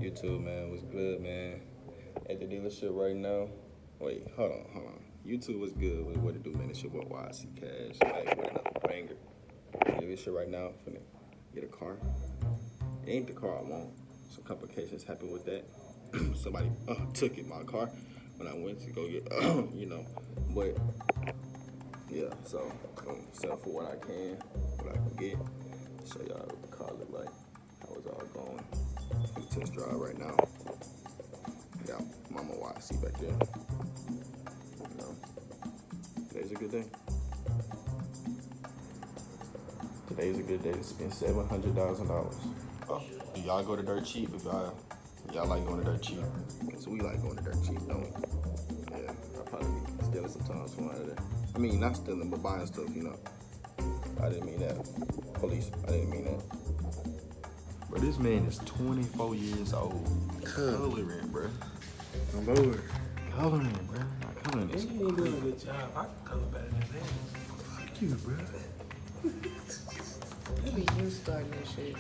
YouTube, man, what's good, man? At the dealership right now. Wait, hold on. YouTube was good with what it do, man. This shit what YC Cash, like with another banger. This shit right now, finna get a car. It ain't the car I want. Some complications happened with that. Somebody took it, my car, when I went to go get, you know. But yeah, so I'm gonna settle for what I can get. Show y'all what the car look like, how it's all going. Test drive right now. Got Mama YC back there. You know, today's a good day. Today's a good day to spend $700,000. Oh, do y'all go to dirt cheap? If y'all like going to dirt cheap, so we like going to dirt cheap, don't we? Yeah, I'll probably be stealing sometimes from out of there. I mean, not stealing, but buying stuff, you know. I didn't mean that. Police, I didn't mean that. Bro, this man is 24 years old. Coloring, bro. I'm over. Coloring, bro. Not coloring this. You ain't doing a good job. I can color better than that. Fuck you, bro. Maybe you starting this shit.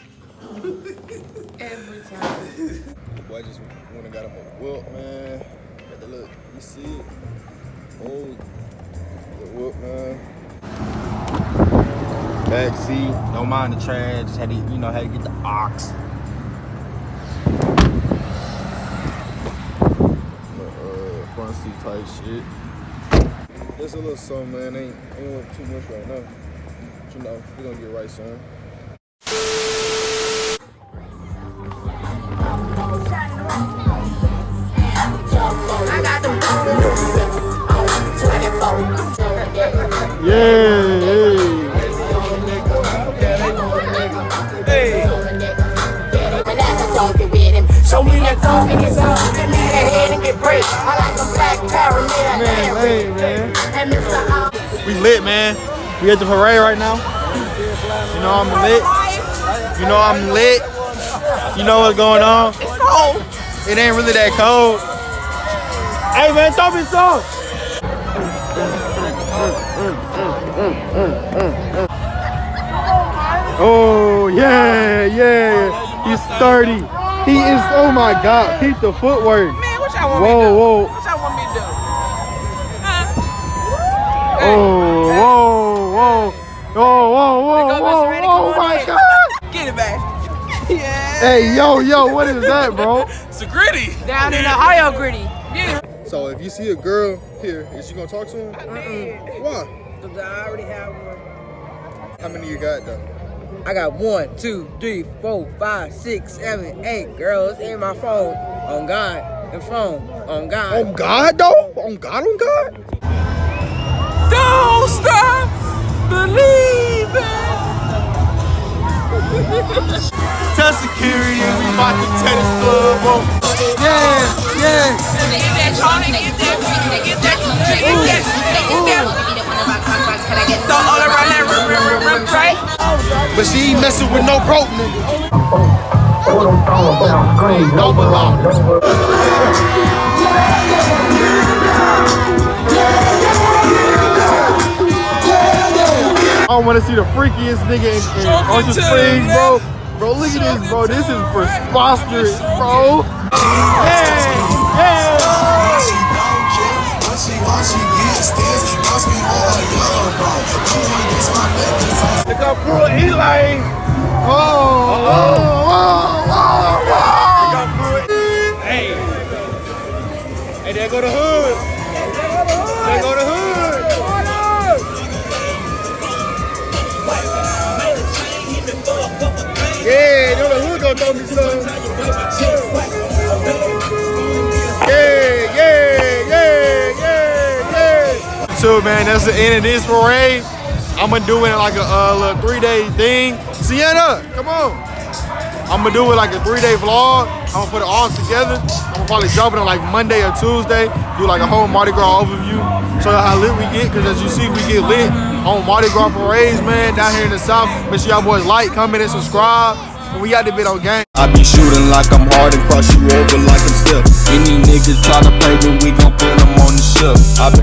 Every time. The boy just went and got him a whoop, man. Got the look. You see it? Oh, the whoop, man. Back seat, don't mind the trash, just had to, you know, had to get the ox. Front seat type shit. Just a little something, man. Ain't too much right now. But you know, we're gonna get right soon. Show me that dog in his arm, give me that head and get break. I like them black man. We lit, man. We at the parade right now. You know I'm lit. You know I'm lit. You know what's going on. It's cold. It ain't really that cold. Hey man, throw me some. Oh yeah. He's 30. He is, oh my God, peep the footwork. Man, what y'all want me to do? Whoa. What y'all want me to do? Huh? Oh my God. Get it back. Yeah. Hey, yo, what is that, bro? It's a gritty. Down in Ohio gritty. Yeah. So if you see a girl here, is she gonna talk to him? Why? Because I already have one. How many you got though? I got 1, 2, 3, 4, 5, 6, 7, 8 girls in my phone. On God. And phone. On God. On God though? On God? Don't stop believing. Tell security, we about to tennis club on. Yeah. Get that Tony, get that. So all around that rim, right? But she ain't messing with no broke nigga. No belong. I want to see the freakiest nigga in Ocean Springs, bro. Bro, look at this, bro. This is preposterous, bro. Look how poor Eli. Hey, there go the hood. Yeah, you know the hood gonna throw me some. Yeah. So man, that's the end of this parade. I'm gonna do it like a little 3-day thing. Sienna, come on. I'm gonna do it like a 3-day vlog. I'm gonna put it all together. I'm gonna probably drop it on like Monday or Tuesday. Do like a whole Mardi Gras overview. Show you how lit we get, cause as you see, we get lit on Mardi Gras parades, man, down here in the South. Make sure y'all boys like, comment, and subscribe. And we got the bit on game. I be shooting like I'm hard and cross you over like I'm stiff. Any niggas try to play me, we gon' put them on the ship.